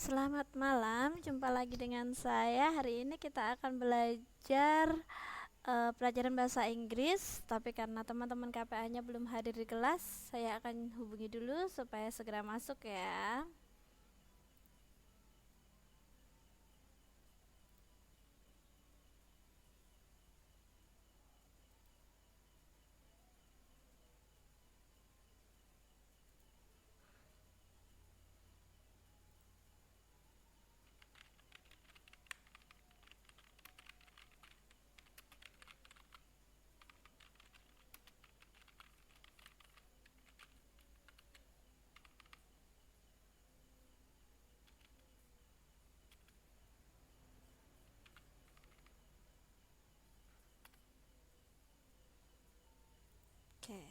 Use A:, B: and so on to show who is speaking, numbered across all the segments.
A: Selamat malam, jumpa lagi dengan saya. Hari ini kita akan belajar pelajaran bahasa Inggris, tapi karena teman-teman KPA-nya belum hadir di kelas, saya akan hubungi dulu supaya segera masuk ya. Oke.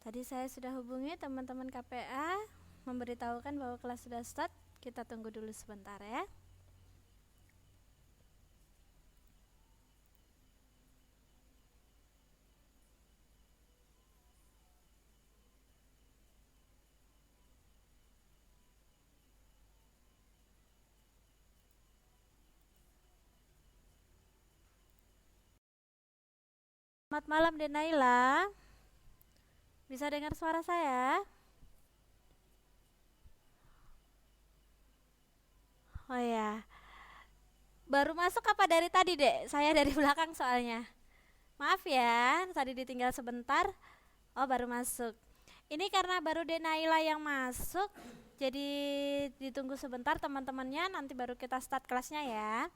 A: Tadi saya sudah hubungi teman-teman KPA, memberitahukan bahwa kelas sudah start. Kita tunggu dulu sebentar ya. Selamat malam Denaila. Bisa dengar suara saya? Oh ya, baru masuk apa dari tadi, Dek? Saya dari belakang soalnya. Maaf ya, tadi ditinggal sebentar. Oh, baru masuk. Ini karena baru Denaila yang masuk, jadi ditunggu sebentar teman-temannya, nanti baru kita start kelasnya ya.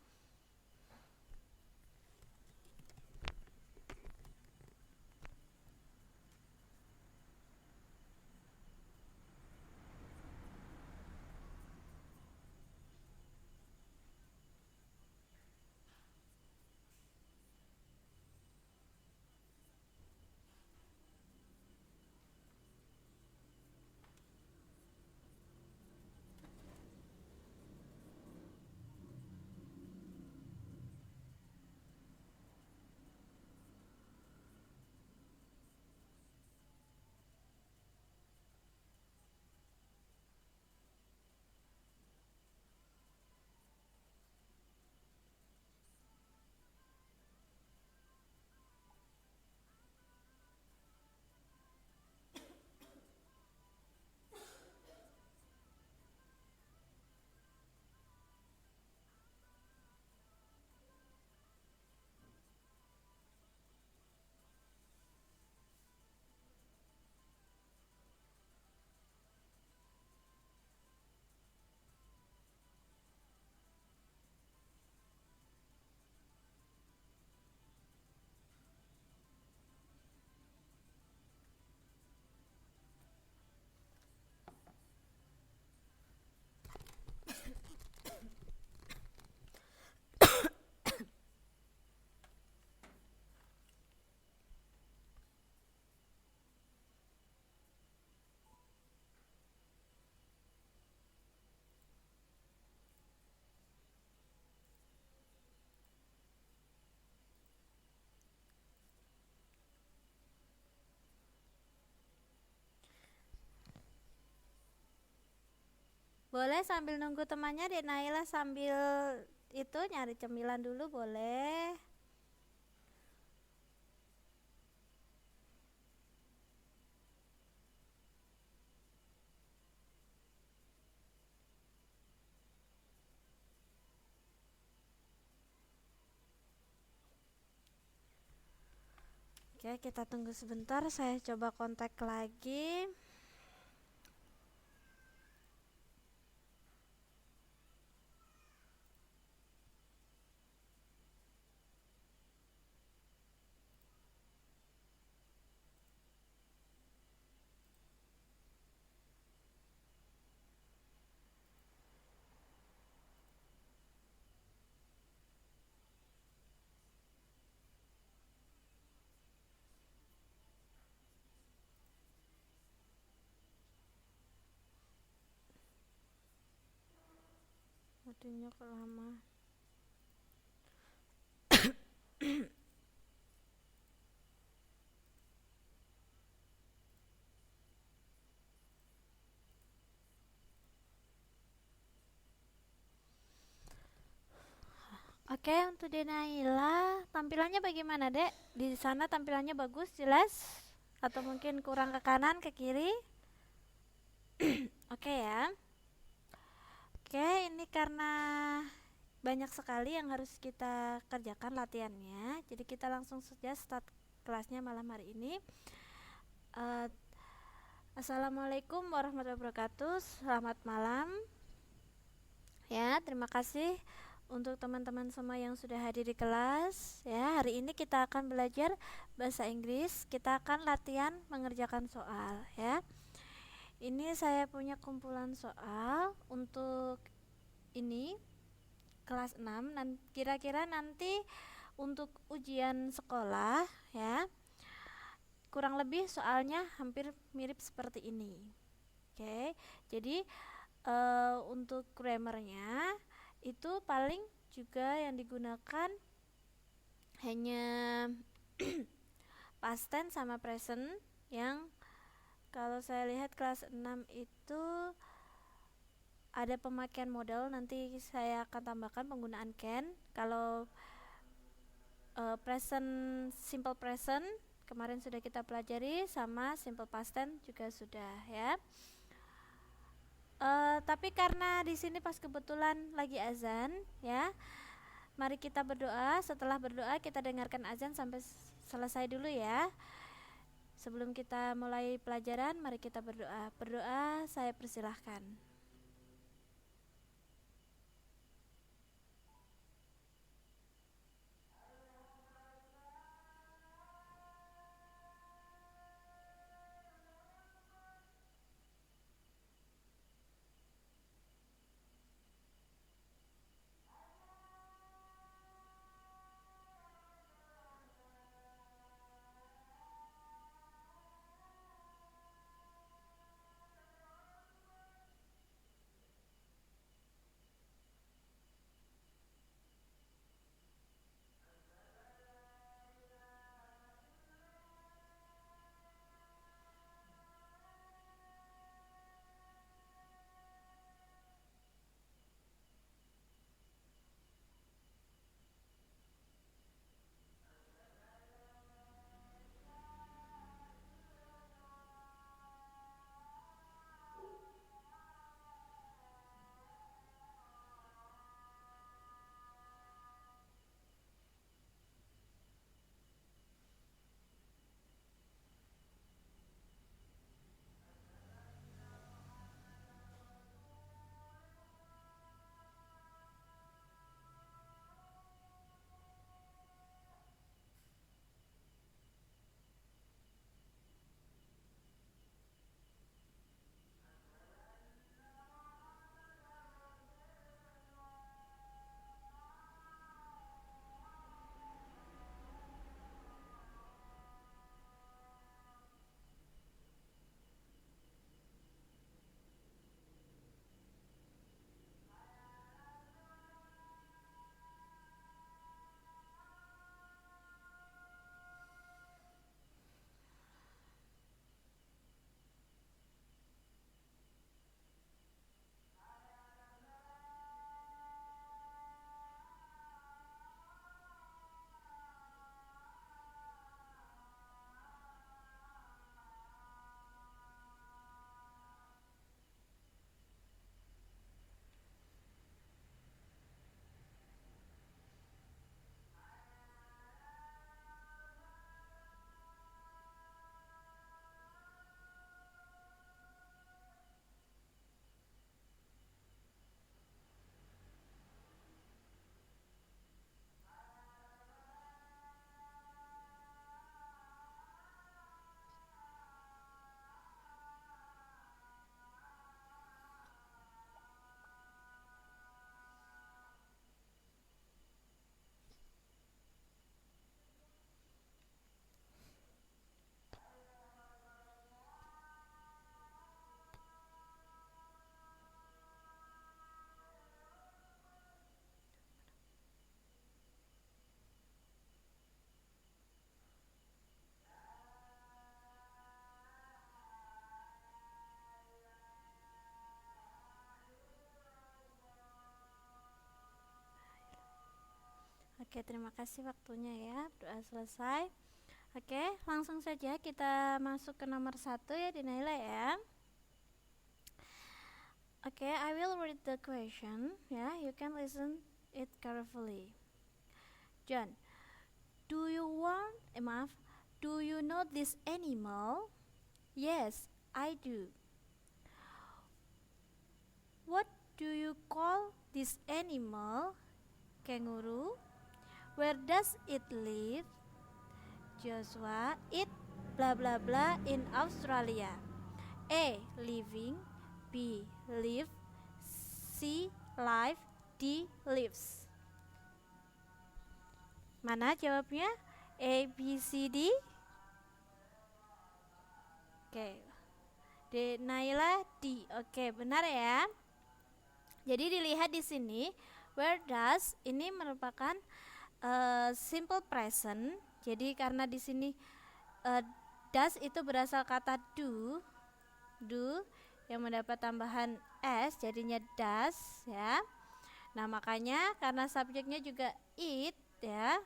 A: Boleh sambil nunggu temannya Denaila sambil itu nyari cemilan dulu boleh. Oke, kita tunggu sebentar, saya coba kontak lagi. Aduhnya kok lama. Oke, untuk Denaila, tampilannya bagaimana, Dek? Di sana tampilannya bagus, jelas? Atau mungkin kurang ke kanan, ke kiri? Oke ya. Oke, ini karena banyak sekali yang harus kita kerjakan latihannya. Jadi kita langsung saja start kelasnya malam hari ini. Uh, Assalamualaikum warahmatullahi wabarakatuh. Selamat malam. Ya, terima kasih untuk teman-teman semua yang sudah hadir di kelas. Ya, hari ini kita akan belajar bahasa Inggris. Kita akan latihan mengerjakan soal, ya. Ini saya punya kumpulan soal untuk ini kelas 6. Kira-kira nanti untuk ujian sekolah, ya, kurang lebih soalnya hampir mirip seperti ini. Oke, jadi untuk grammarnya itu paling juga yang digunakan hanya past tense sama present, yang kalau saya lihat kelas 6 itu ada pemakaian modal. Nanti saya akan tambahkan penggunaan can. Kalau present, simple present kemarin sudah kita pelajari, sama simple past tense juga sudah, ya. Tapi karena di sini pas kebetulan lagi azan, ya, mari kita berdoa. Setelah berdoa kita dengarkan azan sampai selesai dulu, ya. Sebelum kita mulai pelajaran, mari kita berdoa. Berdoa, saya persilahkan. Oke, terima kasih waktunya ya. Doa selesai. Oke, langsung saja kita masuk ke nomor 1 ya Dinaila ya. Oke, I will read the question. Ya, you can listen it carefully. John, do you know this animal? Yes, I do. What do you call this animal? Kangaroo. Where does it live? Joshua, it blah blah blah in Australia. A. Living. B. Live. C. Live. D. Lives. Mana jawabnya? A, B, C, D? Oke. D. Naila, D. Oke, benar ya. Jadi dilihat di sini, where does ini merupakan simple present. Jadi karena di sini does itu berasal kata do yang mendapat tambahan s, jadinya does ya. Nah makanya karena subjeknya juga it ya,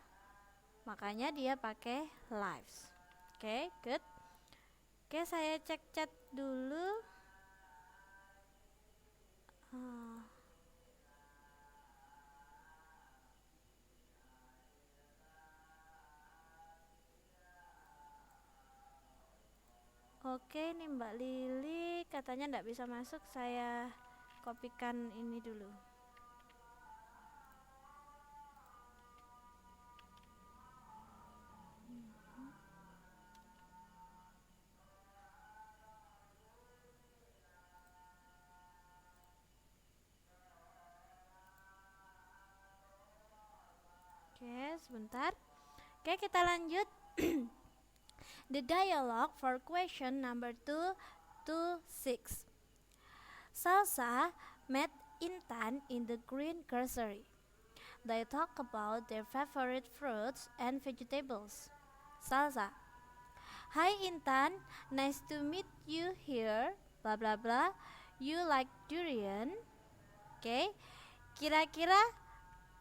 A: makanya dia pakai lives. Oke, good. Oke, saya cek chat dulu. Oke, ini Mbak Lili katanya enggak bisa masuk, saya kopikan ini dulu. Oke, sebentar. Oke, kita lanjut. The dialogue for question number 2 to 6. Salsa met Intan in the green grocery. They talk about their favorite fruits and vegetables. Salsa, hi Intan, nice to meet you here. Blah blah blah. You like durian? Oke, kira-kira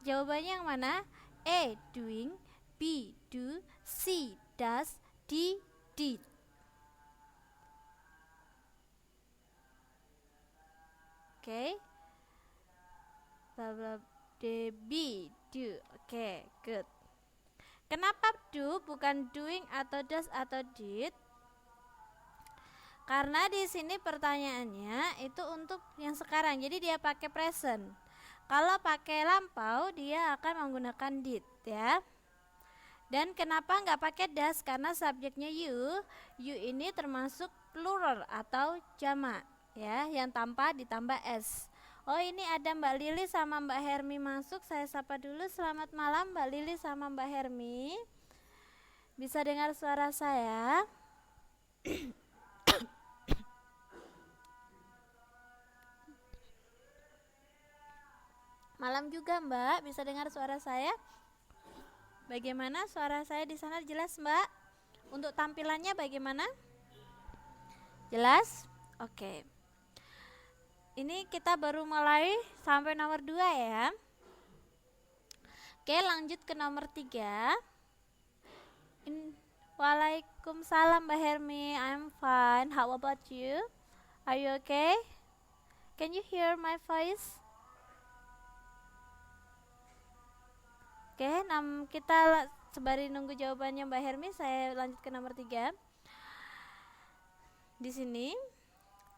A: jawabannya yang mana? A. Doing. B. Do. C. Does. D. Did. Oke. D. B. Do. Oke, good. Kenapa do bukan doing atau does atau did? Karena di sini pertanyaannya itu untuk yang sekarang, jadi dia pakai present. Kalau pakai lampau dia akan menggunakan did ya. Dan kenapa nggak pakai does? Karena subjeknya you ini termasuk plural atau jamak ya, yang tanpa ditambah s. Oh, ini ada Mbak Lili sama Mbak Hermi masuk, saya sapa dulu. Selamat malam Mbak Lili sama Mbak Hermi. Bisa dengar suara saya? Malam juga Mbak, bisa dengar suara saya? Bagaimana suara saya di sana, jelas Mbak? Untuk tampilannya bagaimana? Jelas? Oke. Ini kita baru mulai sampai nomor 2 ya. Oke, lanjut ke nomor 3. Waalaikumsalam Mbak Hermi, I'm fine. How about you? Are you okay? Can you hear my voice? Oke, kita sembari nunggu jawabannya Mbak Hermi, saya lanjut ke nomor 3. Di sini,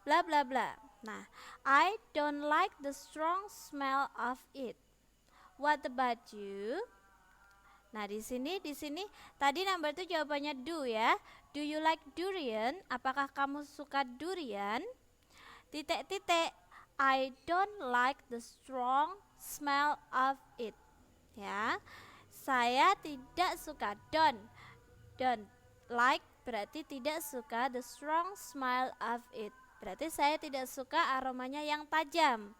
A: bla bla bla. Nah, I don't like the strong smell of it. What about you? Nah, di sini tadi number 2 jawabannya do ya. Do you like durian? Apakah kamu suka durian? Titik-titik. I don't like the strong smell of it. Ya, saya tidak suka. Don't like berarti tidak suka, the strong smell of it berarti saya tidak suka aromanya yang tajam.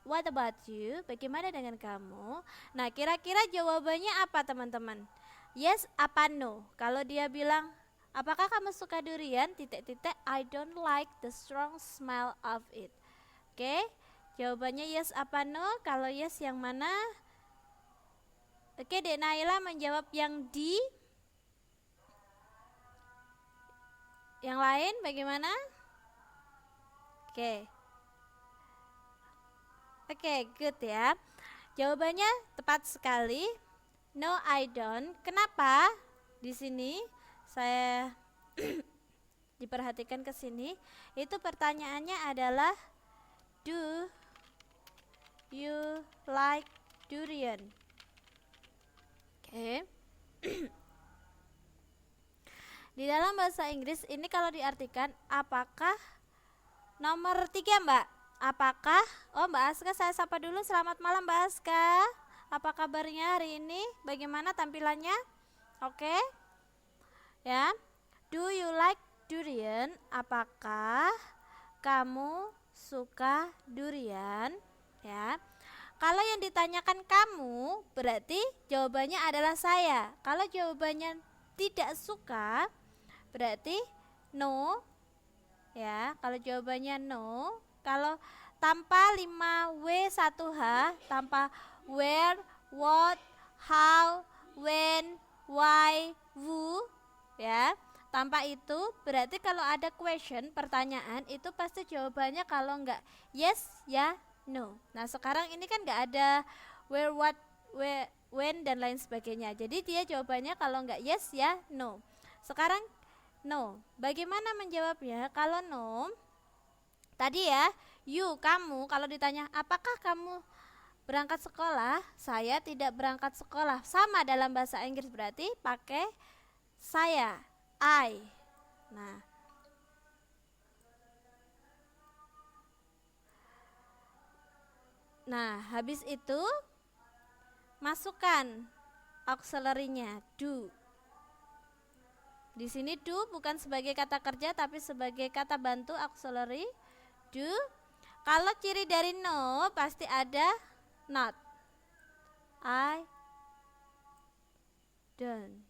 A: What about you? Bagaimana dengan kamu? Nah, kira-kira jawabannya apa teman-teman? Yes apa no? Kalau dia bilang apakah kamu suka durian? Titik-titik. I don't like the strong smell of it. Oke, jawabannya yes apa no? Kalau yes yang mana? Oke, Dek Naila menjawab yang di. Yang lain bagaimana? Oke. Oke, good ya. Jawabannya tepat sekali. No, I don't. Kenapa? Di sini saya diperhatikan ke sini. Itu pertanyaannya adalah do you like durian? Oke. Di dalam bahasa Inggris ini kalau diartikan apakah nomor 3 Mbak? Apakah? Oh Mbak Aska, saya sapa dulu. Selamat malam Mbak Aska. Apa kabarnya hari ini? Bagaimana tampilannya? Oke. Ya. Do you like durian? Apakah kamu suka durian? Ya. Kalau yang ditanyakan kamu, berarti jawabannya adalah saya. Kalau jawabannya tidak suka, berarti no. Ya, kalau jawabannya no, kalau tanpa 5W1H, tanpa where, what, how, when, why, who, ya, tanpa itu berarti kalau ada question, pertanyaan, itu pasti jawabannya kalau enggak yes, ya, no. Nah sekarang ini kan enggak ada where, what, where, when dan lain sebagainya. Jadi dia jawabannya kalau enggak yes, ya, no. Sekarang no. Bagaimana menjawabnya? Kalau no, tadi ya, you, kamu, kalau ditanya apakah kamu berangkat sekolah? Saya tidak berangkat sekolah. Sama dalam bahasa Inggris berarti pakai saya, I. Nah, habis itu masukkan auxiliary-nya, do. Di sini do bukan sebagai kata kerja tapi sebagai kata bantu auxiliary, do. Kalau ciri dari no pasti ada not. I don't.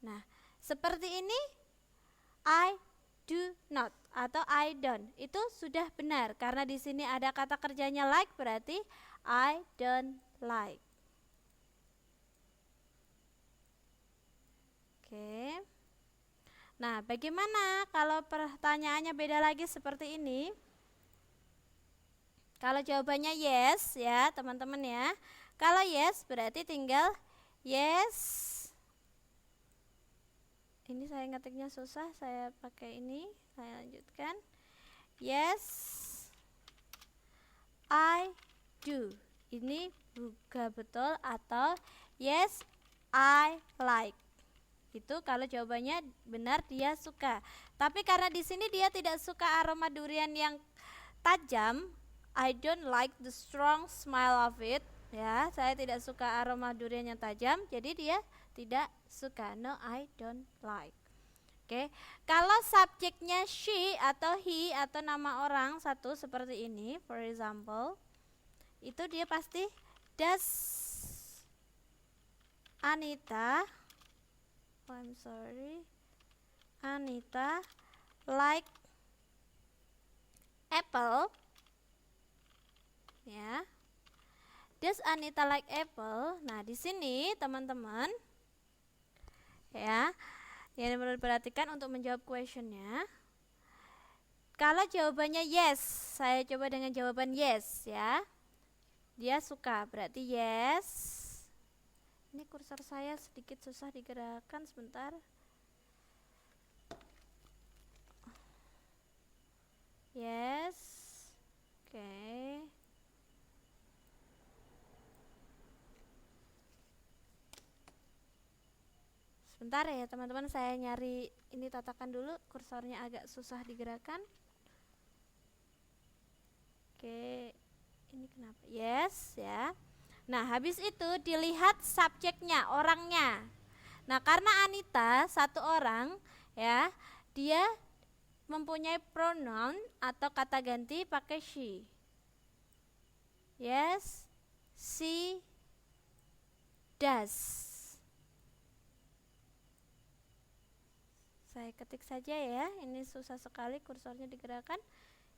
A: Nah, seperti ini I do not atau I don't. Itu sudah benar karena di sini ada kata kerjanya like, berarti I don't like. Oke. Nah, bagaimana kalau pertanyaannya beda lagi seperti ini? Kalau jawabannya yes ya, teman-teman ya. Kalau yes berarti tinggal yes. Ini saya ngetiknya susah, saya pakai ini, saya lanjutkan. Yes, I do. Ini buka betul atau yes, I like. Itu kalau jawabannya benar dia suka. Tapi karena di sini dia tidak suka aroma durian yang tajam, I don't like the strong smell of it. Ya, saya tidak suka aroma durian yang tajam, jadi dia tidak suka. No, I don't like. Oke. Kalau subjeknya she atau he atau nama orang satu seperti ini, for example, itu dia pasti does Anita, Anita like apple? Ya. Does Anita like apple? Nah, di sini teman-teman ya, yang perlu diperhatikan untuk menjawab questionnya. Kalau jawabannya yes, saya coba dengan jawaban yes ya. Dia suka, berarti yes. Ini kursor saya sedikit susah digerakkan, sebentar. Yes. Oke. Sebentar ya teman-teman, saya nyari ini, tatakan dulu, kursornya agak susah digerakkan. Oke. Ini kenapa? Yes ya. Nah, habis itu dilihat subjeknya, orangnya. Nah, karena Anita satu orang ya, dia mempunyai pronoun atau kata ganti pakai she. Yes, she does. Saya ketik saja ya, ini susah sekali kursornya digerakkan.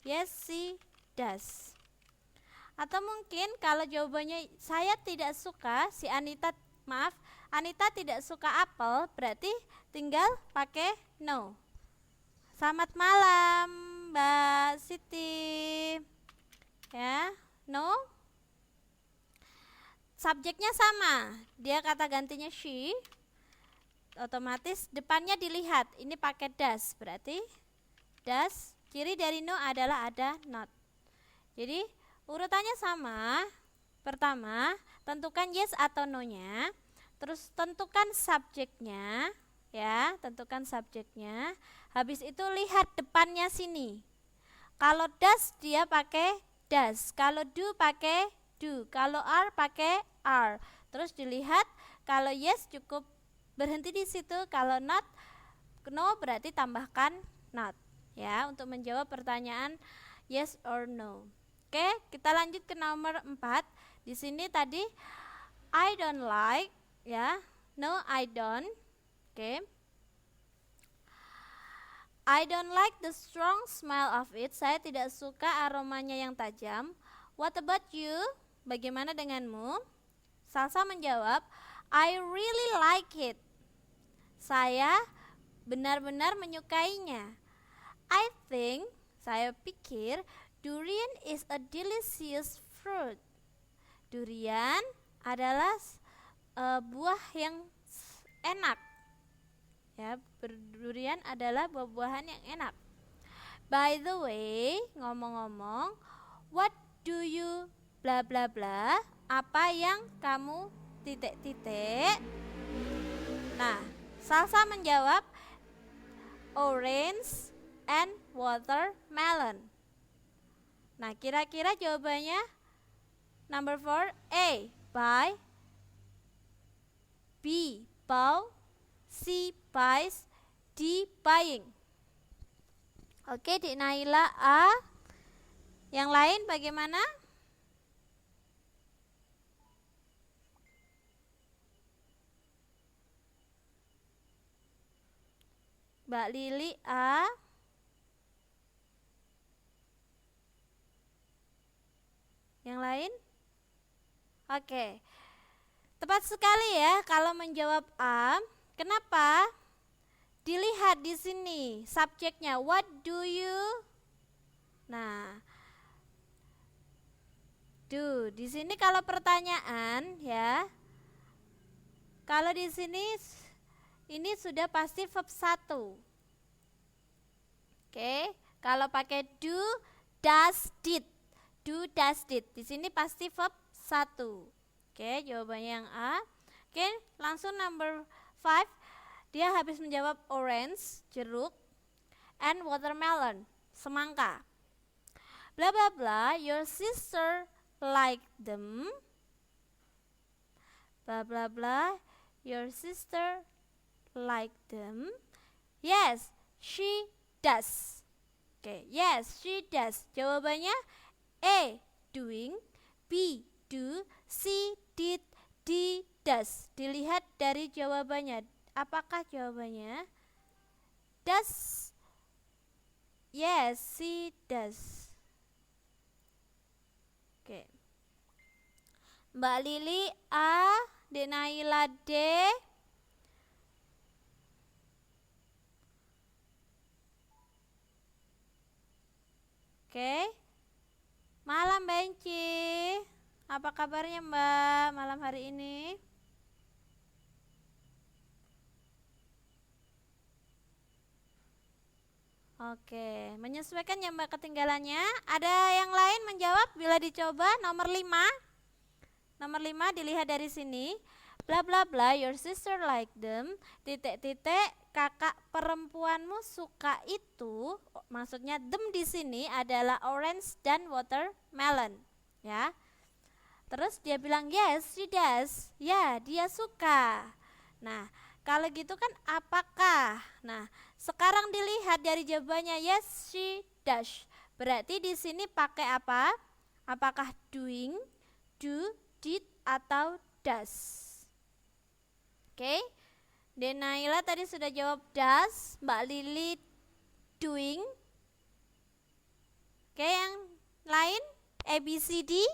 A: Yes, she does. Atau mungkin kalau jawabannya saya tidak suka, Anita tidak suka apel, berarti tinggal pakai no. Selamat malam Mbak Siti. Ya, no. Subjeknya sama, dia kata gantinya she, otomatis depannya dilihat, ini pakai does, berarti does. Ciri dari no adalah ada not. Jadi urutannya sama. Pertama, tentukan yes atau no-nya. Terus tentukan subjeknya, ya, tentukan subjeknya. Habis itu lihat depannya sini. Kalau does dia pakai does, kalau do pakai do, kalau are pakai are. Terus dilihat, kalau yes cukup berhenti di situ, kalau not no berarti tambahkan not, ya, untuk menjawab pertanyaan yes or no. Oke, kita lanjut ke nomor 4. Di sini tadi I don't like, ya. No, I don't. Oke. I don't like the strong smell of it. Saya tidak suka aromanya yang tajam. What about you? Bagaimana denganmu? Salsa menjawab, I really like it. Saya benar-benar menyukainya. I think, saya pikir, durian is a delicious fruit. Durian adalah buah yang enak. Ya, durian adalah buah-buahan yang enak. By the way, ngomong-ngomong, what do you bla bla bla? Apa yang kamu titik-titik? Nah, Salsa menjawab orange and watermelon. Nah, kira-kira jawabannya number 4, A, buy, B, bow, C, buys, D, buying. Oke, Dik Naila A. Yang lain bagaimana? Mbak Lili A. Yang lain? Oke. Tepat sekali ya kalau menjawab A. Kenapa? Dilihat di sini subjeknya, what do you? Nah, do. Di sini kalau pertanyaan ya. Kalau di sini ini sudah pasti verb 1. Oke, kalau pakai do, does, did. Do, does, did. Di sini pasti verb 1. Oke, jawabannya yang A. Oke, langsung number 5. Dia habis menjawab orange, jeruk, and watermelon, semangka. Bla bla bla, your sister like them. Bla bla bla, your sister like them. Yes, she does. Oke, yes, she does. Jawabannya A, doing, B, do, C, did, D, does. Dilihat dari jawabannya. Apakah jawabannya? Does. Yes, she does. Oke. Mbak Lili A, Dek Naila D. Oke. Malam Benci. Apa kabarnya Mbak malam hari ini? Oke, menyesuaikan ya Mbak ketinggalannya. Ada yang lain menjawab bila dicoba nomor 5. Nomor 5 dilihat dari sini. Bla bla bla, your sister like them. Titik-titik, kakak perempuanmu suka itu. Maksudnya them di sini adalah orange dan watermelon, ya. Terus dia bilang yes, she does. Ya, dia suka. Nah, kalau gitu kan apakah? Nah, sekarang dilihat dari jawabannya yes, she does. Berarti di sini pakai apa? Apakah doing, do, did, atau does? Oke. Denaila tadi sudah jawab does, Mbak Lili doing. Oke, yang lain A, B, C, D.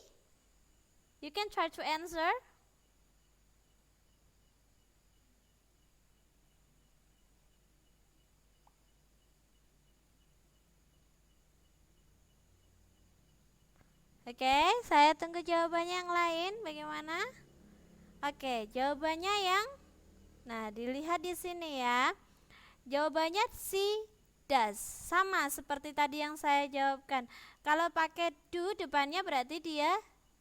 A: You can try to answer. Oke, saya tunggu jawabannya yang lain. Bagaimana? Oke, jawabannya yang dilihat di sini ya. Jawabannya C does. Sama seperti tadi yang saya jawabkan. Kalau pakai do depannya berarti dia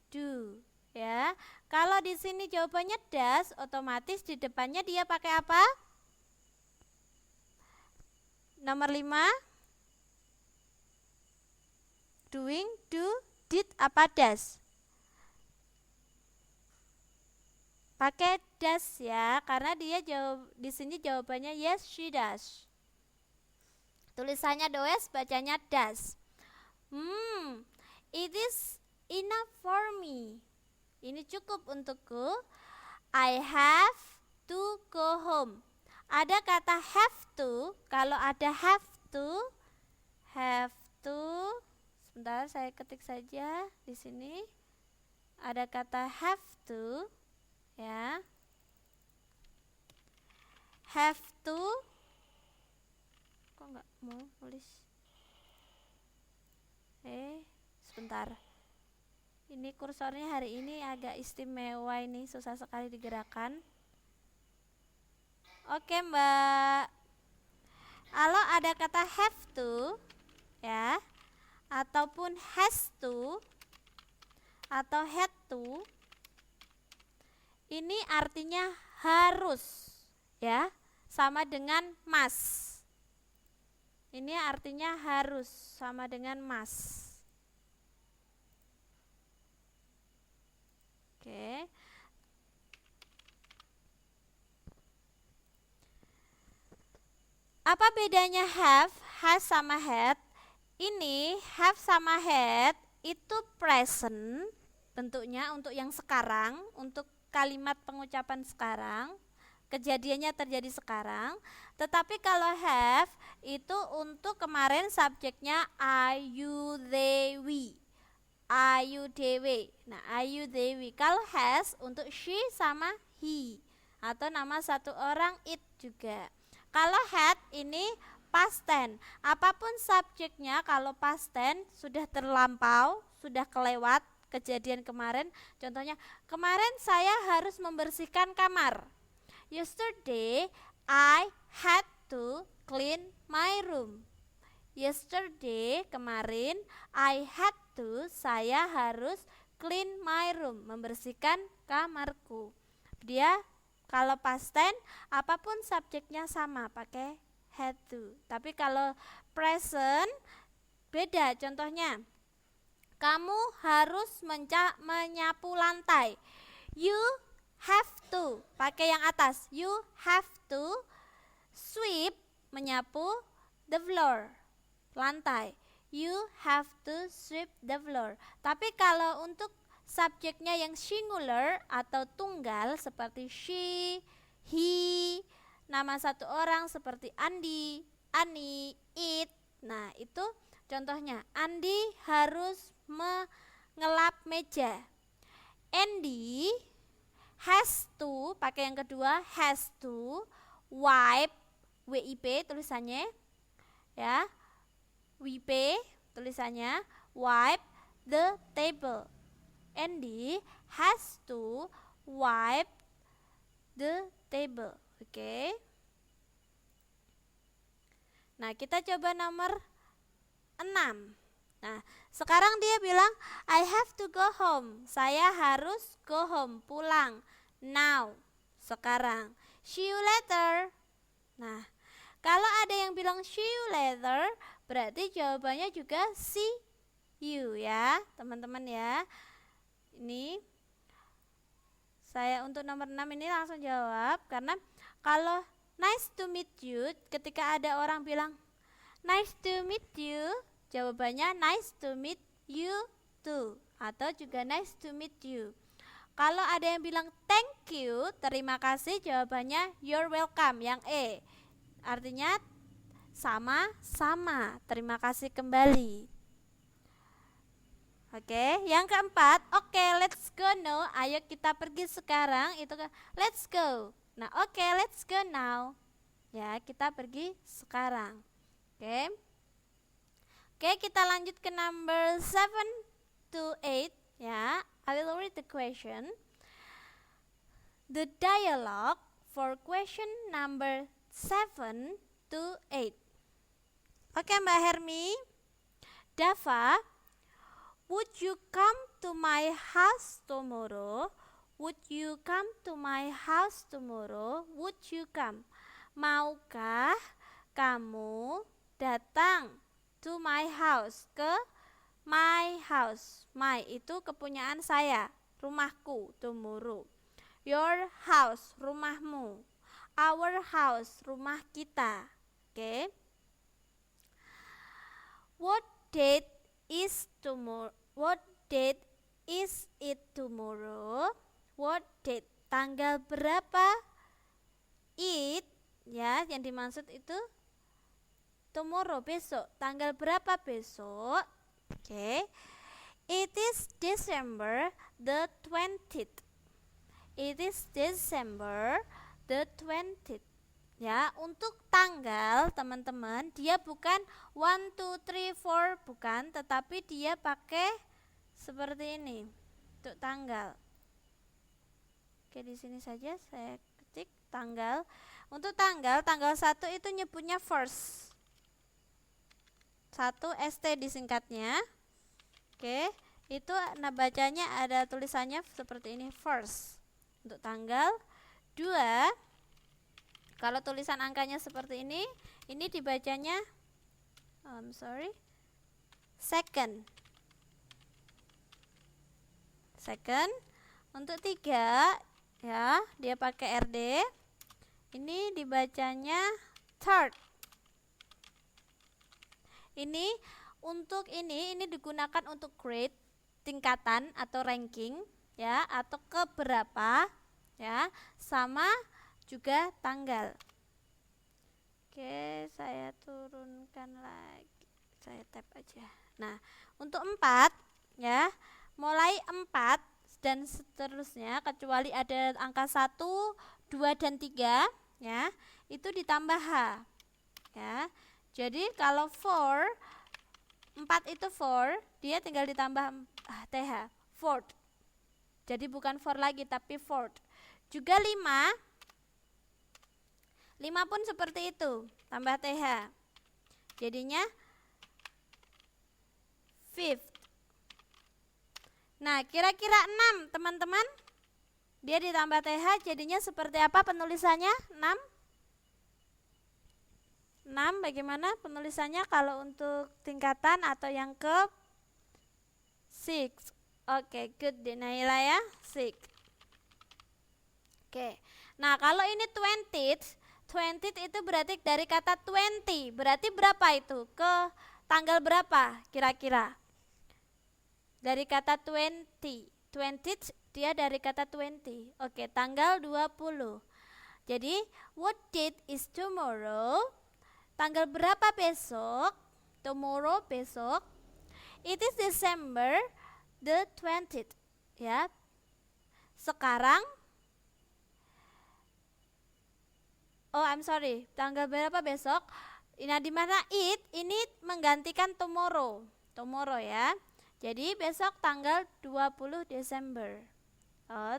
A: do ya. Kalau di sini jawabannya does, otomatis di depannya dia pakai apa? Nomor 5. Doing, do, did apa does? Pakai does ya, karena dia di sini jawabannya yes she does. Tulisannya does, bacanya does. It is enough for me. Ini cukup untukku. I have to go home. Ada kata have to. Kalau ada have to, sebentar saya ketik saja di sini. Ada kata have to. Ya, have to, kok nggak mau tulis? Sebentar. Ini kursornya hari ini agak istimewa, ini susah sekali digerakkan. Oke Mbak. Kalau ada kata have to, ya, ataupun has to, atau had to, ini artinya harus ya, sama dengan must. Ini artinya harus sama dengan must. Oke. Apa bedanya have, has sama had? Ini have sama had itu present bentuknya untuk yang sekarang, untuk kalimat pengucapan sekarang, kejadiannya terjadi sekarang. Tetapi kalau have itu untuk kemarin subjeknya I, you, they, we. I, you, they, we. Nah, I, you, they, we. Kalau has untuk she sama he, atau nama satu orang it juga. Kalau had ini past tense. Apapun subjeknya kalau past tense sudah terlampau, sudah kelewat kejadian kemarin. Contohnya, kemarin saya harus membersihkan kamar. Yesterday I had to clean my room. Yesterday, kemarin, I had to, saya harus clean my room, membersihkan kamarku. Dia kalau past tense, apapun subjeknya sama, pakai had to. Tapi kalau present, beda. Contohnya, kamu harus menyapu lantai. You have to, pakai yang atas. You have to sweep, menyapu the floor, lantai. You have to sweep the floor. Tapi kalau untuk subjeknya yang singular atau tunggal seperti she, he, nama satu orang seperti Andi, Ani, it. Nah, itu contohnya. Andi harus mengelap meja. Andy has to, pakai yang kedua, has to wipe, WIP tulisannya ya, WIP tulisannya, wipe the table. Andy has to wipe the table. Oke. Nah, kita coba nomor 6. Nah, sekarang dia bilang I have to go home. Saya harus go home, pulang. Now, sekarang. See you later. Nah, kalau ada yang bilang see you later, berarti jawabannya juga see you ya, teman-teman ya. Ini saya untuk nomor 6 ini langsung jawab, karena kalau nice to meet you, ketika ada orang bilang nice to meet you, jawabannya nice to meet you too, atau juga nice to meet you. Kalau ada yang bilang thank you, terima kasih, jawabannya you're welcome, yang E. Artinya sama-sama, terima kasih kembali. Oke, yang keempat, oke, let's go now. Ayo kita pergi sekarang. Itu kan let's go. Nah, oke, let's go now. Ya, kita pergi sekarang. Oke. Oke, kita lanjut ke number 7 to 8 ya. I will read the question. The dialogue for question number 7 to 8. Oke, Mbak Hermi. Dava, would you come to my house tomorrow? Would you come to my house tomorrow? Would you come? Maukah kamu datang to my house, ke my house. My itu kepunyaan saya, rumahku, tomorrow. Your house, rumahmu. Our house, rumah kita. Oke. What date is tomorrow? What date is it tomorrow? What date? Tanggal berapa? It, ya, yang dimaksud itu tomorrow, besok. Tanggal berapa besok? Oke. It is December the 20th. It is December the 20th. Ya, untuk tanggal teman-teman, dia bukan 1, 2, 3, 4, bukan, tetapi dia pakai seperti ini untuk tanggal. Oke, di sini saja saya ketik tanggal. Untuk tanggal 1 itu nyebutnya first. 1 ST disingkatnya. Oke, itu bacanya ada tulisannya seperti ini, first. Untuk tanggal 2, kalau tulisan angkanya seperti ini dibacanya second. Second. Untuk 3, ya, dia pakai RD. Ini dibacanya third. Ini untuk ini digunakan untuk grade, tingkatan atau ranking, ya, atau keberapa, ya, sama juga tanggal. Oke, saya turunkan lagi. Saya tap aja. Nah, untuk 4, ya, mulai 4 dan seterusnya kecuali ada angka 1, 2 dan 3, ya, itu ditambah H. Ya. Jadi kalau 4 itu 4, dia tinggal ditambah TH, fourth. Jadi bukan 4 lagi tapi fourth. Juga 5 pun seperti itu, tambah TH. Jadinya fifth. Nah, kira-kira 6, teman-teman. Dia ditambah TH jadinya seperti apa penulisannya? 6 bagaimana penulisannya kalau untuk tingkatan atau yang ke 6? Oke, good Naila ya, 6. Oke. Nah, kalau ini 20th itu berarti dari kata 20. Berarti berapa itu? Ke tanggal berapa kira-kira? Dari kata 20. 20th dia dari kata 20. Oke, tanggal 20. Jadi, what date is tomorrow? Tanggal berapa besok? Tomorrow, besok. It is December the 20th. Ya. Sekarang tanggal berapa besok? Nah, di mana it ini menggantikan tomorrow. Tomorrow ya. Jadi besok tanggal 20 Desember.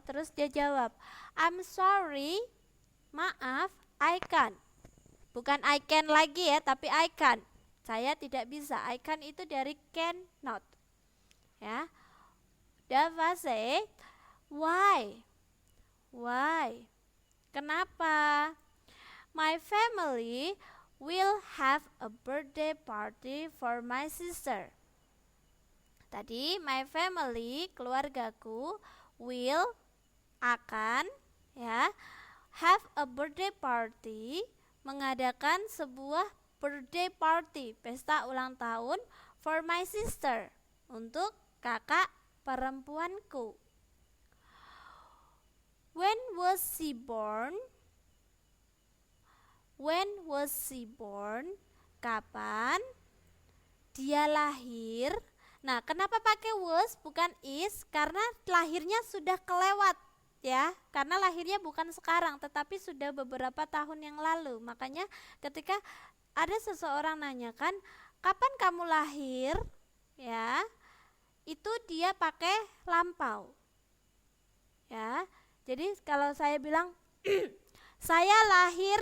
A: Terus dia jawab, I'm sorry, maaf, I can't. Bukan I can lagi ya, tapi I can't. Saya tidak bisa. I can itu dari cannot. Ya. Dava say, why? Why? Kenapa? My family will have a birthday party for my sister. Tadi my family, keluargaku, will, akan, ya, have a birthday party, mengadakan sebuah birthday party, pesta ulang tahun for my sister, untuk kakak perempuanku. When was she born? When was she born? Kapan dia lahir? Nah, kenapa pakai was bukan is? Karena lahirnya sudah kelewat ya. Karena lahirnya bukan sekarang, tetapi sudah beberapa tahun yang lalu. Makanya ketika ada seseorang nanyakan, "Kapan kamu lahir?" ya, itu dia pakai lampau. Ya. Jadi kalau saya bilang saya lahir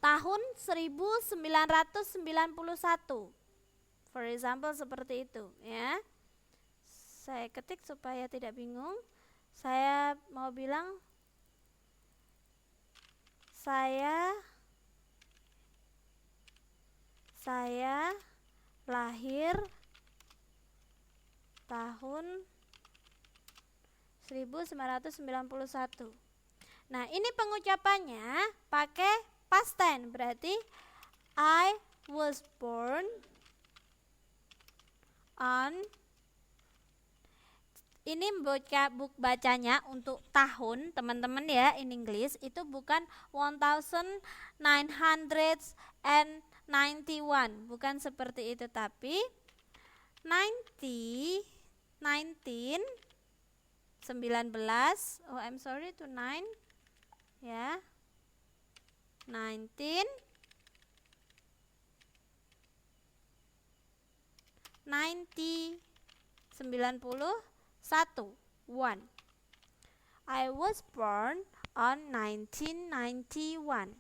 A: tahun 1991. For example seperti itu ya. Saya ketik supaya tidak bingung. Saya mau bilang saya lahir tahun 1991. Nah, ini pengucapannya pakai past tense, berarti I was born on, ini bacanya untuk tahun teman-teman ya, in English itu bukan 1991, bukan seperti itu, tapi 19, oh I'm sorry to 9 ya, 19 91. I was born on 1991.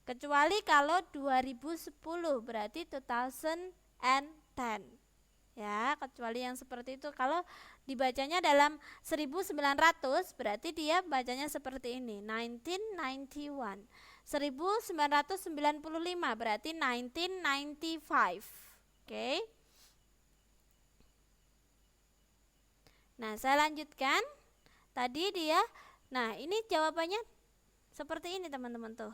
A: Kecuali kalau 2010 berarti 2010. Ya, kecuali yang seperti itu. Kalau dibacanya dalam 1900 berarti dia bacanya seperti ini, 1991. 1995 berarti 1995. Oke. Nah, saya lanjutkan. Tadi dia, nah ini jawabannya seperti ini teman-teman tuh.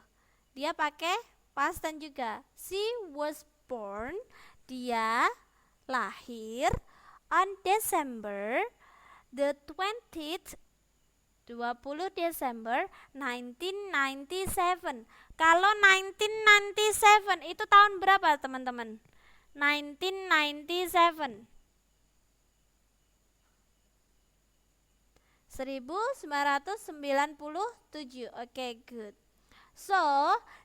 A: Dia pakai past tense juga. She was born, dia lahir on December the 20th, 20 Desember 1997. Kalau 1997 itu tahun berapa teman-teman? 1997. 1997. Oke, good. So,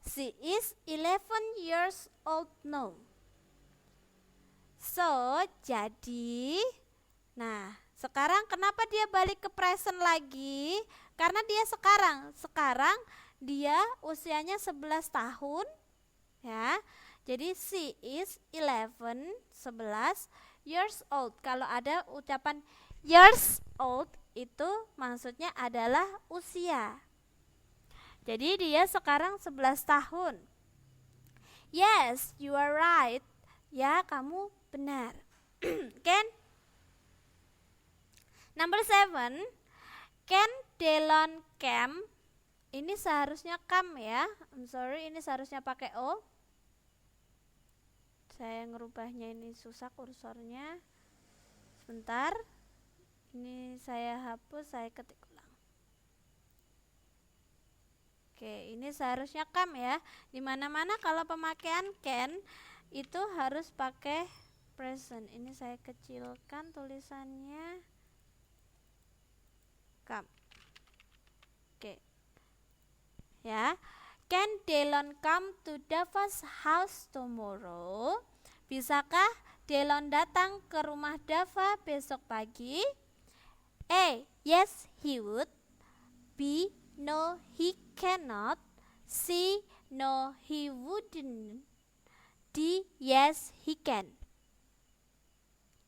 A: she is 11 years old now. So, jadi, nah, sekarang kenapa dia balik ke present lagi? Karena dia sekarang dia usianya 11 tahun, ya. Jadi she is 11 years old. Kalau ada ucapan years old itu maksudnya adalah usia. Jadi dia sekarang 11 tahun. Yes, you are right. Ya, kamu benar. Can number 7, can Delon come? Ini seharusnya come ya. I'm sorry, ini seharusnya pakai o. Saya ngerubahnya ini susah kursornya. Sebentar. Ini saya hapus, saya ketik ulang. Oke, ini seharusnya come ya. Dimana-mana kalau pemakaian can itu harus pakai present. Ini saya kecilkan tulisannya. Come. Oke. Ya. Can Delon come to Dava's house tomorrow? Bisakah Delon datang ke rumah Dava besok pagi? A. Yes, he would. B. No, he cannot. C. No, he wouldn't. D. Yes, he can.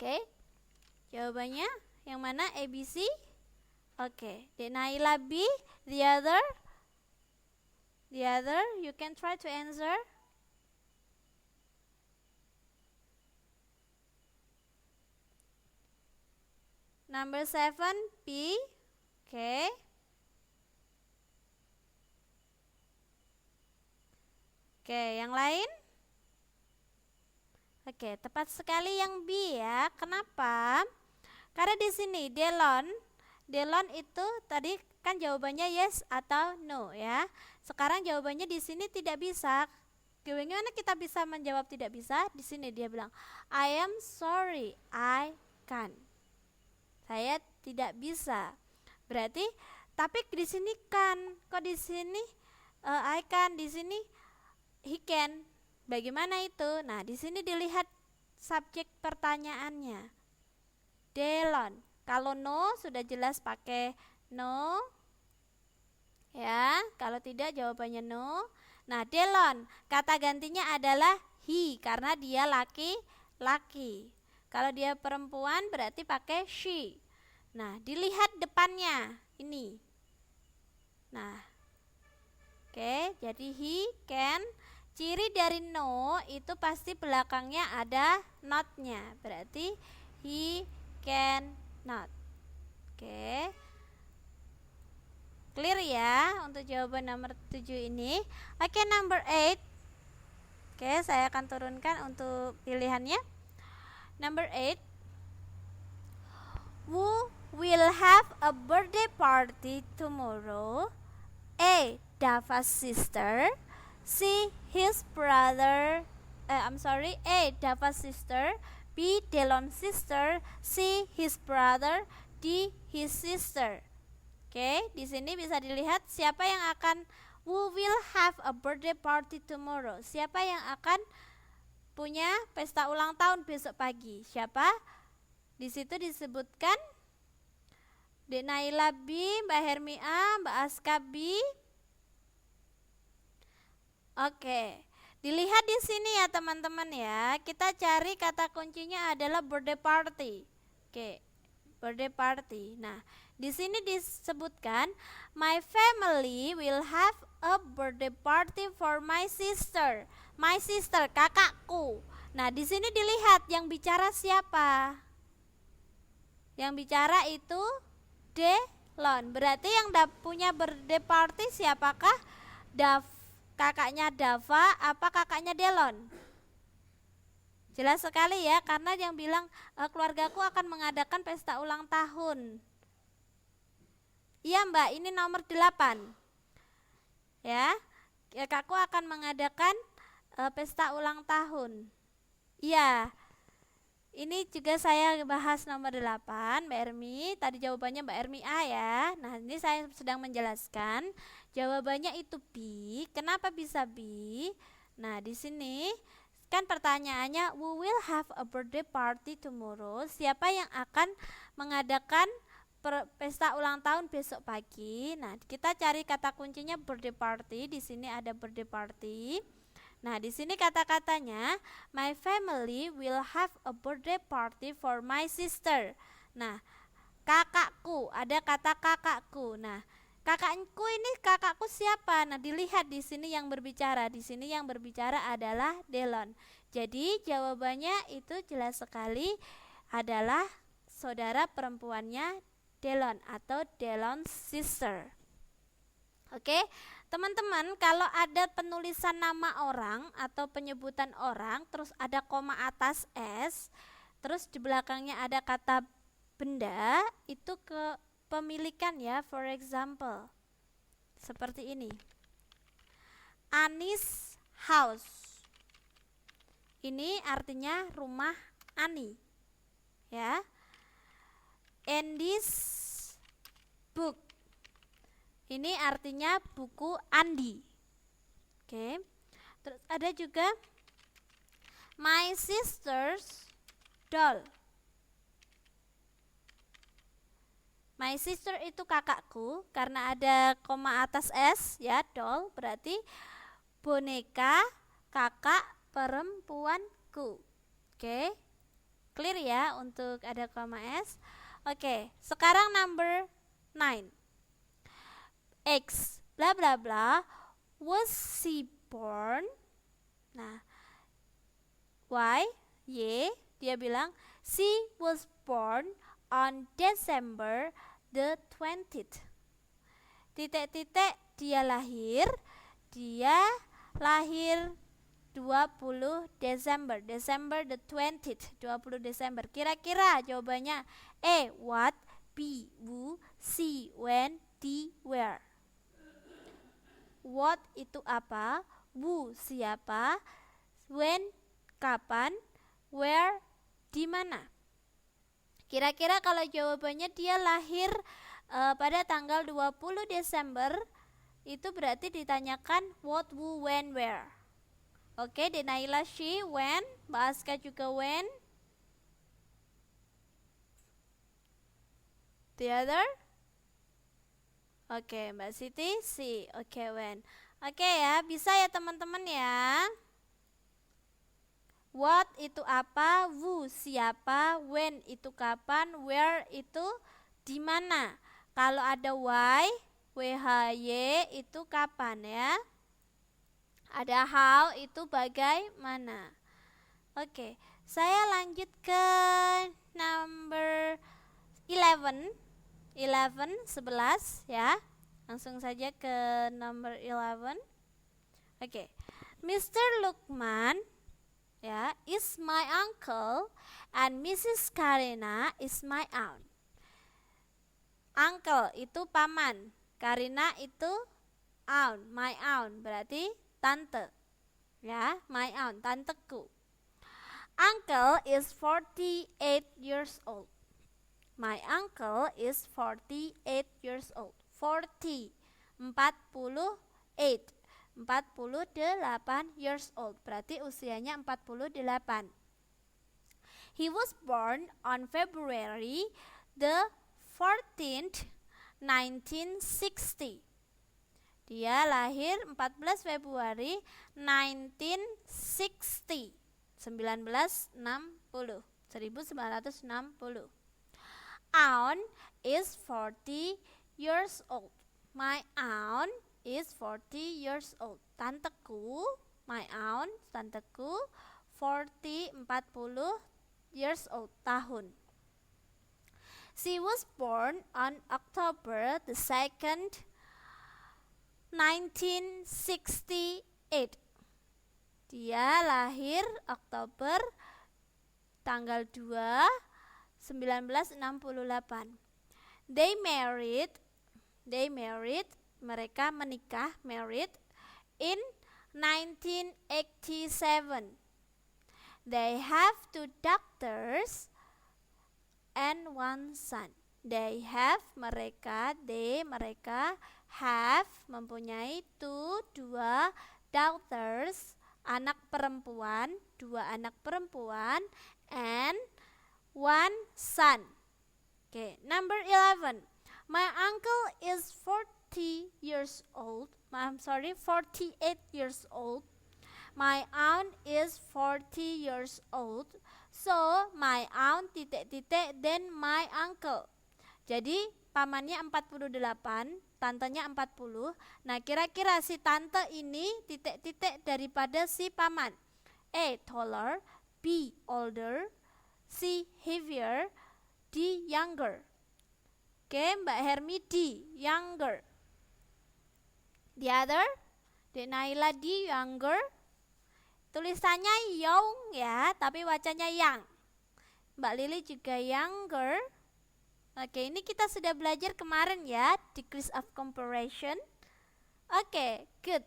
A: Oke. Jawabannya yang mana? A, B, C? Oke. Naila B. The other, you can try to answer. Number 7, B. Oke. Oke, yang lain? Oke, tepat sekali yang B ya. Kenapa? Karena di sini Delon itu tadi kan jawabannya yes atau no ya. Sekarang jawabannya di sini tidak bisa. Bagaimana kita bisa menjawab tidak bisa? Di sini dia bilang, I am sorry, I can't. Saya tidak bisa. Berarti, tapi di sini kan, kok di sini I can, di sini he can. Bagaimana itu? Nah, di sini dilihat subjek pertanyaannya. Delon. Kalau no sudah jelas pakai no. Ya, kalau tidak jawabannya no. Nah, Delon, kata gantinya adalah he karena dia laki-laki. Kalau dia perempuan berarti pakai she. Nah, dilihat depannya ini. Nah, oke, jadi he can. Ciri dari no itu pasti belakangnya ada not-nya. Berarti he can not. Oke. Clear ya untuk jawaban nomor 7 ini. Oke, number 8. Oke, saya akan turunkan untuk pilihannya. Number 8. Who will have a birthday party tomorrow? A. Dava's sister. C. His brother. A. Dava's sister. B. Delon's sister. C. His brother. D. His sister. Oke, di sini bisa dilihat siapa yang akan who will have a birthday party tomorrow. Siapa yang akan punya pesta ulang tahun besok pagi? Siapa? Di situ disebutkan Dek Naila B, Mbak Hermi A, Mbak Aska B. Oke, dilihat di sini ya teman-teman ya. Kita cari kata kuncinya adalah birthday party. Oke, birthday party. Nah, di sini disebutkan my family will have a birthday party for my sister. My sister, kakakku. Nah, di sini dilihat yang bicara siapa? Yang bicara itu Delon. Berarti yang punya birthday party siapakah? Kakaknya Dava apa kakaknya Delon? Jelas sekali ya, karena yang bilang keluargaku akan mengadakan pesta ulang tahun. Iya Mbak, ini nomor 8. Ya, kakakku akan mengadakan pesta ulang tahun. Iya, ini juga saya bahas nomor 8, Mbak Ermi. Tadi jawabannya Mbak Ermi A ya. Nah, ini saya sedang menjelaskan. Jawabannya itu B. Kenapa bisa B? Nah, di sini kan pertanyaannya, we will have a birthday party tomorrow. Siapa yang akan mengadakan pesta ulang tahun besok pagi? Nah, kita cari kata kuncinya birthday party. Di sini ada birthday party. Nah, di sini kata-katanya, my family will have a birthday party for my sister. Nah, kakakku, ada kata kakakku. Nah, kakakku ini kakakku siapa? Nah, dilihat di sini yang berbicara. Di sini yang berbicara adalah Delon. Jadi, jawabannya itu jelas sekali adalah saudara perempuannya Delon atau Delon's sister. Oke, teman-teman, kalau ada penulisan nama orang atau penyebutan orang, terus ada koma atas S, terus di belakangnya ada kata benda, itu kepemilikan ya. For example, seperti ini, Anis house. Ini artinya rumah Ani, ya. Andy's book. Ini artinya buku Andi. Oke. Terus ada juga my sister's doll. My sister itu kakakku karena ada koma atas S ya, doll berarti boneka kakak perempuanku. Oke. Clear ya untuk ada koma S. Oke, sekarang number 9. X bla bla bla was she born. Nah, Y dia bilang she was born on December the 20th. Titik-titik dia lahir 20 Desember. December the 20th, 20 Desember. Kira-kira jawabannya A. What, B. Who, C. When, D. Where. What itu apa? Who siapa, when kapan, where di mana. Kira-kira kalau jawabannya dia lahir pada tanggal 20 Desember, itu berarti ditanyakan what, who, when, where. Oke, Denaila she, when, Mbak Aska juga when. The other? Oke, Mbak Siti si. Oke, when. Oke ya, bisa ya teman-teman ya. What itu apa, who siapa, when itu kapan, where itu di mana. Kalau ada why, WHY itu kapan ya. Ada how itu bagaimana. Oke, saya lanjut ke number 11 ya. Langsung saja ke number 11. Oke. Mr. Lukman ya is my uncle and Mrs. Karina is my aunt. Uncle itu paman, Karina itu aunt, my aunt berarti tante. Ya, my aunt, tanteku. Uncle is 48 years old. My uncle is 48 years old. 40, 48. 48 years old. Berarti usianya 48. He was born on February the 14th, 1960. Dia lahir 14 Februari 1960. 1960. Aunt is 40 years old. My aunt is 40 years old. Tanteku, my aunt, tanteku 40 years old tahun. She was born on October the 2nd, 1968. Dia lahir Oktober tanggal 2 1968. They married, mereka menikah, married in 1987. They have 2 daughters and 1 son. They have, mereka have, mempunyai 2 daughters, anak perempuan, 2 anak perempuan, and 1 son. Okay, number 11. My uncle is 48 years old. My aunt is 40 years old. So, my aunt then my uncle. Jadi, pamannya 48, tantenya 40. Nah, kira-kira si tante ini titik-titik daripada si paman. A. Taller, B. Older, C. Heavier, D. Younger. Oke, Mbak Hermi D. Younger. The other, Denaila D. Younger. Tulisannya young ya, tapi bacanya yang. Mbak Lili juga younger. Oke, ini kita sudah belajar kemarin ya, degrees of comparison. Oke, good.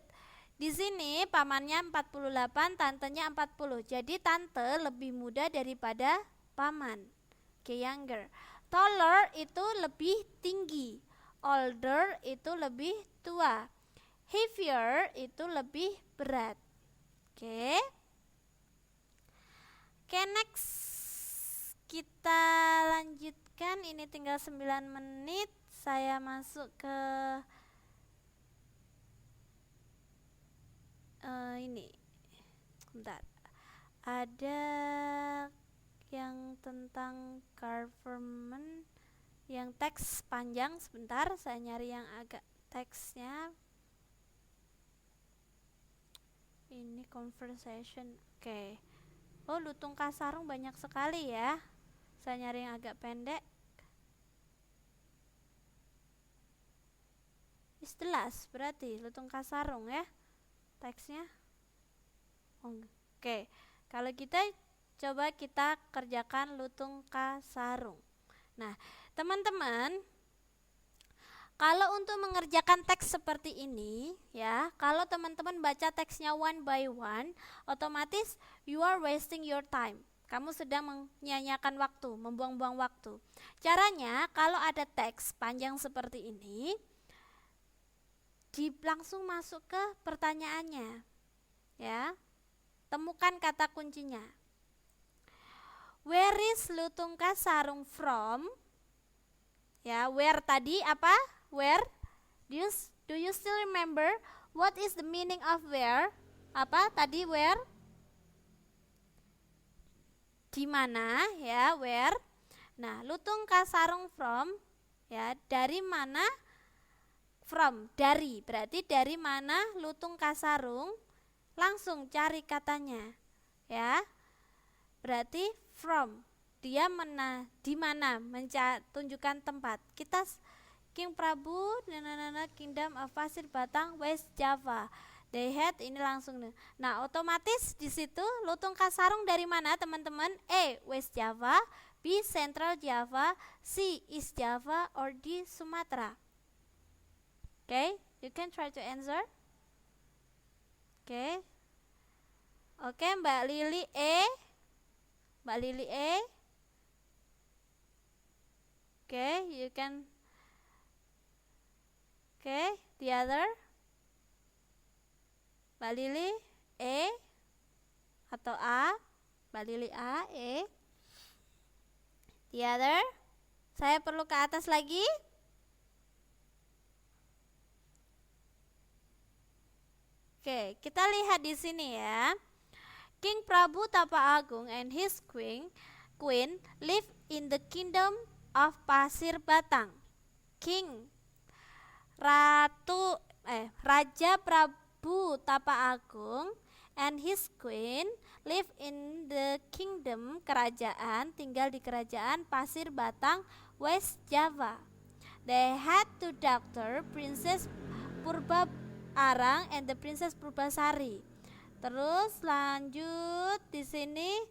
A: Di sini pamannya 48, tantenya 40. Jadi tante lebih muda daripada paman. Oke, younger. Taller itu lebih tinggi. Older itu lebih tua. Heavier itu lebih berat. Oke. Oke, next. Kita lanjutkan. Ini tinggal 9 menit. Saya masuk ke ini. Bentar. Ada yang tentang government, yang teks panjang. Sebentar, saya nyari yang agak teksnya. Ini conversation. Oke. Oh, Lutung Kasarung banyak sekali ya. Saya nyari yang agak pendek. Jelas berarti Lutung Kasarung ya teksnya. Oke. Kalau kita coba kita kerjakan Lutung Kasarung. Nah, teman-teman, Kalau untuk mengerjakan teks seperti ini ya, kalau teman-teman baca teksnya one by one, otomatis you are wasting your time. Kamu sedang menyia-nyiakan waktu, membuang-buang waktu. Caranya kalau ada teks panjang seperti ini, langsung masuk ke pertanyaannya. Ya. Temukan kata kuncinya. Where is Lutungka Sarung from? Ya, where tadi apa? Where? Do you still remember what is the meaning of where? Apa tadi where? Di mana ya, where? Nah, Lutungka Sarung from ya, dari mana? From, dari. Berarti dari mana Lutungka Sarung? Langsung cari katanya. Ya. Berarti from. Dia di mana? Tunjukkan tempat. Kita King Prabu, Kingdom of Pasir Batang, West Java. They had ini langsung. Nah, otomatis di situ Lutungka Sarung dari mana, teman-teman? A. West Java, B. Central Java, C. East Java, or D. Sumatera. Okay, you can try to answer. Okay. Oke, Mbak Lili E. Mbak Lili E. Okay, you can. Okay, the other. Mbak Lili E atau A? Mbak Lili A, E. The other. Saya perlu ke atas lagi. Oke, kita lihat di sini ya. King Prabu Tapa Agung and his queen live in the kingdom of Pasir Batang. Raja Prabu Tapa Agung and his queen live in the kingdom, kerajaan, tinggal di kerajaan Pasir Batang, West Java. They had two daughters, Princess Purba Arang and the Princess Purbasari. Terus lanjut di sini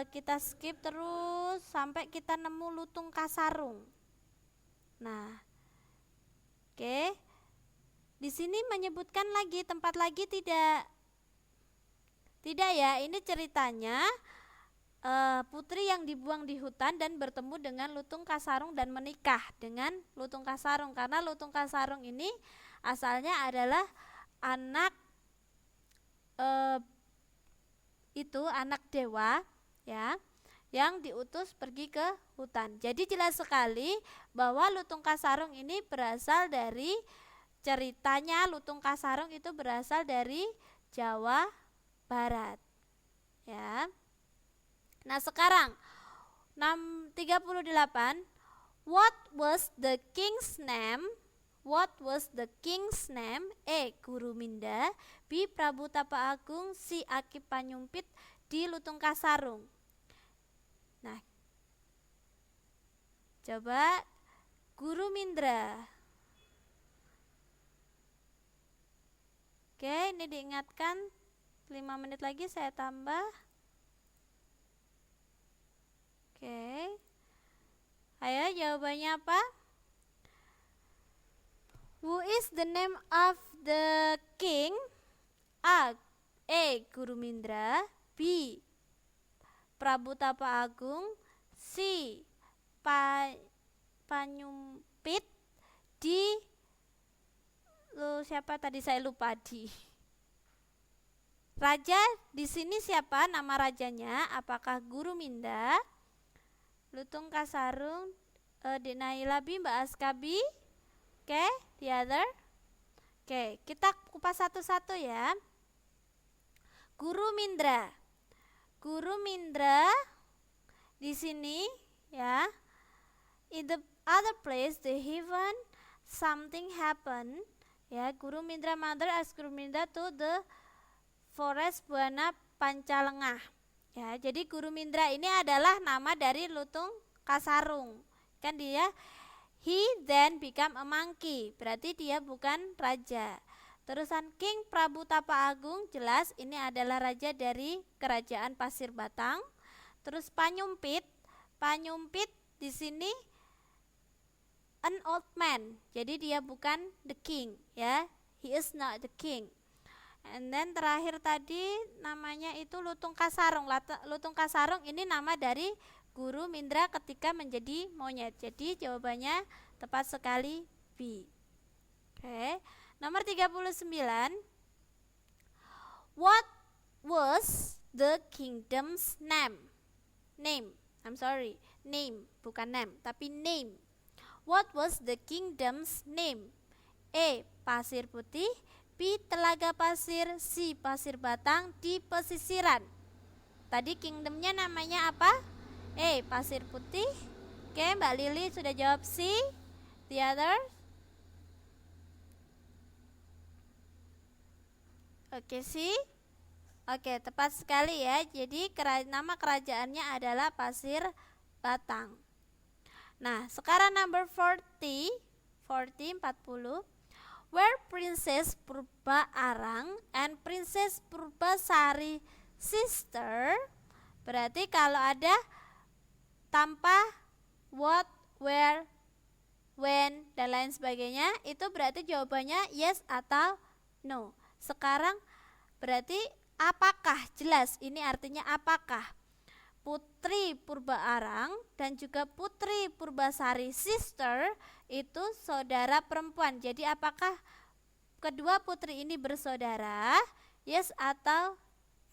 A: kita skip terus sampai kita nemu Lutungka Sarung. Nah, oke. Di sini menyebutkan lagi tempat lagi tidak? Tidak ya, ini ceritanya putri yang dibuang di hutan dan bertemu dengan Lutungka Sarung dan menikah dengan Lutungka Sarung, karena Lutungka Sarung ini asalnya adalah anak anak dewa ya, yang diutus pergi ke hutan. Jadi jelas sekali bahwa Lutungka Sarung ini berasal dari ceritanya, Lutungka Sarung itu berasal dari Jawa Barat. Ya. Nah, sekarang 38. What was the king's name? What was the king's name? A. Guru Minda, B. Prabu Tapa Agung, C. Aki Panyumpit, D. Lutungka Sarung. Nah, coba Guru Mindra. Oke, ini diingatkan 5 menit lagi saya tambah. Oke. Ayo jawabannya apa? Who is the name of the king? A. Guru Mindra, B. Prabu Tapa Agung, C. Panyumpit, D. Siapa tadi saya lupa, D. Raja di sini siapa nama rajanya? Apakah Guru Minda, Lutungka Sarung, Denaila B, Mbak Askabi? Oke, the other. Oke, kita kupas satu-satu ya. Guru Mindra. Guru Mindra di sini ya. In the other place, the heaven, something happened. Ya, Guru Mindra mother asked Guru Mindra to the forest Buana Pancalengah. Ya, jadi Guru Mindra ini adalah nama dari Lutungka Sarung. Kan dia he then become a monkey, berarti dia bukan raja. Terusan King Prabu Tapa Agung, jelas ini adalah raja dari kerajaan Pasir Batang. Terus Panyumpit di sini an old man. Jadi dia bukan the king ya. He is not the king. And then terakhir tadi namanya itu Lutung Kasarung. Lutung Kasarung ini nama dari guru Mindra ketika menjadi monyet. Jadi jawabannya tepat sekali B. Oke. Nomor 39. What was the kingdom's name? Name. I'm sorry. Name, bukan name, tapi name. What was the kingdom's name? A. Pasir Putih, B. Telaga Pasir, C. Pasir Batang, D. Pesisiran. Tadi kingdomnya namanya apa? A. Pasir Putih. Oke, Mbak Lili sudah jawab C. The other? Oke, C. Oke, tepat sekali ya. Jadi nama kerajaannya adalah Pasir Batang. Nah, sekarang number 40. Where Princess Purba Arang and Princess Purbasari sister. Berarti kalau ada tanpa what, where, when dan lain sebagainya, itu berarti jawabannya yes atau no. Sekarang berarti apakah, jelas ini artinya apakah. Putri Purba Arang dan juga Putri Purbasari sister itu saudara perempuan. Jadi apakah kedua putri ini bersaudara? Yes atau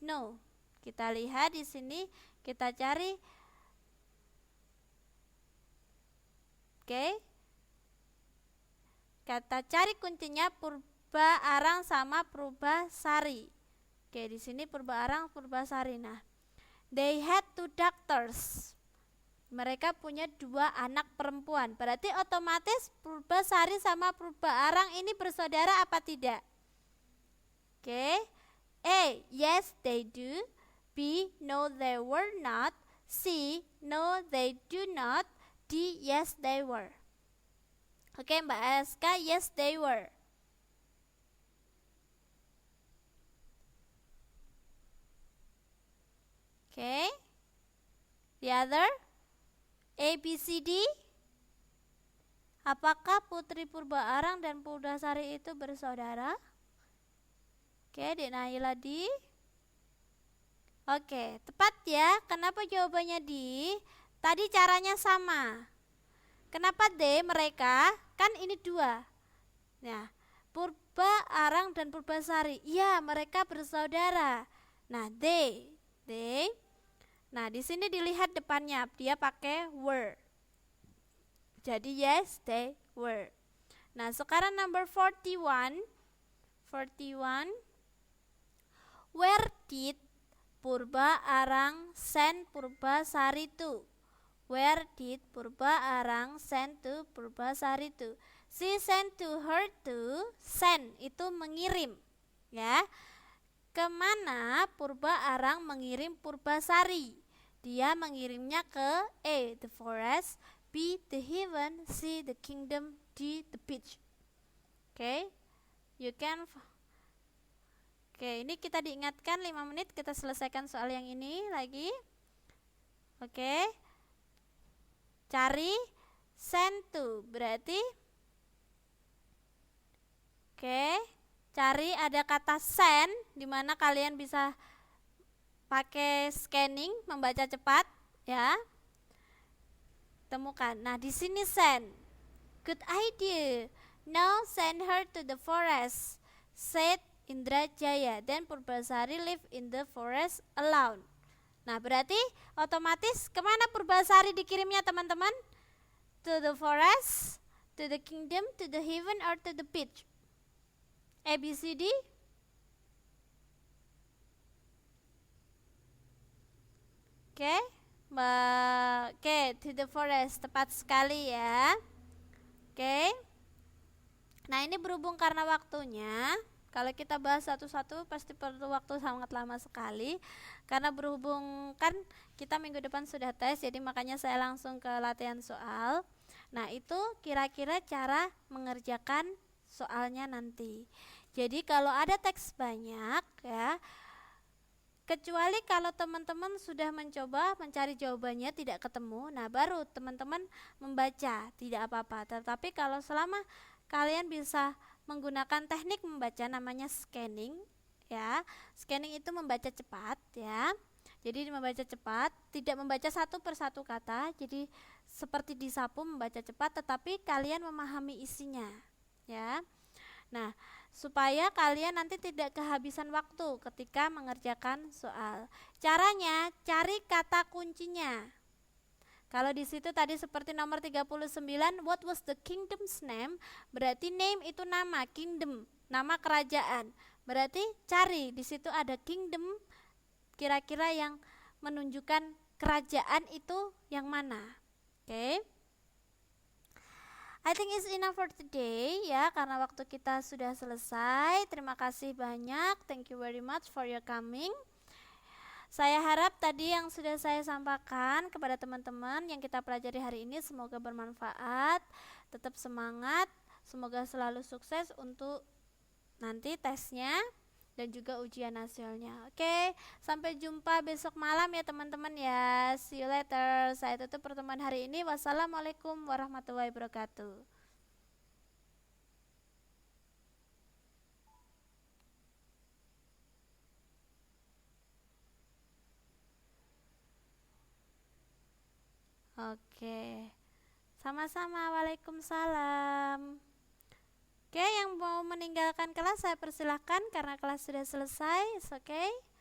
A: no? Kita lihat di sini, kita cari. Oke. Kita cari kuncinya Purba Arang sama Purbasari. Oke, di sini Purba Arang, Purbasari. Nah, they had two daughters. Mereka punya dua anak perempuan. Berarti otomatis Purbasari sama Purba Arang ini bersaudara apa tidak? Oke. A. Yes, they do. B. No, they were not. C. No, they do not. D. Yes, they were. Oke, Mbak Aska, yes, they were. Okay, the other, A, B, C, D. Apakah Putri Purba Arang dan Purbasari itu bersaudara? Oke, Dek Naila D. Oke, tepat ya. Kenapa jawabannya D? Tadi caranya sama. Kenapa D mereka? Kan ini dua. Nah, Purba Arang dan Purbasari. Iya, mereka bersaudara. Nah, they. Nah, di sini dilihat depannya, dia pakai were. Jadi yes, they were. Nah, sekarang number 41. Where did Purba Arang send Purbasari to? Where did Purba Arang send to Purbasari to? She sent to her to. Send itu mengirim, ya. Kemana Purba Arang mengirim Purbasari? Dia mengirimnya ke A. The forest, B. The heaven, C. The kingdom, D. The beach. Oke, ini kita diingatkan 5 menit, kita selesaikan soal yang ini lagi. Oke, cari send to berarti. Cari ada kata send, di mana kalian bisa pakai scanning, membaca cepat, ya. Temukan. Nah, di sini send. Good idea. Now send her to the forest, said Indrajaya. Then Purbasari live in the forest alone. Nah, berarti otomatis kemana Purbasari dikirimnya, teman-teman? To the forest, to the kingdom, to the heaven, or to the beach? A, B, C, D. Oke, to the forest, tepat sekali ya. Oke. Nah, ini berhubung karena waktunya, kalau kita bahas satu-satu pasti perlu waktu sangat lama sekali. Karena berhubung kan kita minggu depan sudah tes, jadi makanya saya langsung ke latihan soal. Nah, itu kira-kira cara mengerjakan soalnya nanti. Jadi kalau ada teks banyak, ya, Kecuali kalau teman-teman sudah mencoba mencari jawabannya tidak ketemu, nah baru teman-teman membaca, tidak apa-apa. Tetapi kalau selama kalian bisa menggunakan teknik membaca namanya scanning, ya. Scanning itu membaca cepat, ya. Jadi membaca cepat, tidak membaca satu persatu kata, jadi seperti disapu membaca cepat, tetapi kalian memahami isinya, ya. Nah, supaya kalian nanti tidak kehabisan waktu ketika mengerjakan soal. Caranya, cari kata kuncinya. Kalau di situ tadi seperti nomor 39, what was the kingdom's name? Berarti name itu nama, kingdom, nama kerajaan. Berarti cari di situ ada kingdom, kira-kira yang menunjukkan kerajaan itu yang mana. Oke. I think it's enough for today ya, karena waktu kita sudah selesai. Terima kasih banyak. Thank you very much for your coming. Saya harap tadi yang sudah saya sampaikan kepada teman-teman yang kita pelajari hari ini semoga bermanfaat. Tetap semangat. Semoga selalu sukses untuk nanti tesnya dan juga ujian nasionalnya. Oke, sampai jumpa besok malam ya teman-teman ya. See you later. Saya tutup pertemuan hari ini. Wassalamualaikum warahmatullahi wabarakatuh. Oke, sama-sama. Waalaikumsalam. Oke, yang mau meninggalkan kelas saya persilahkan karena kelas sudah selesai. Oke.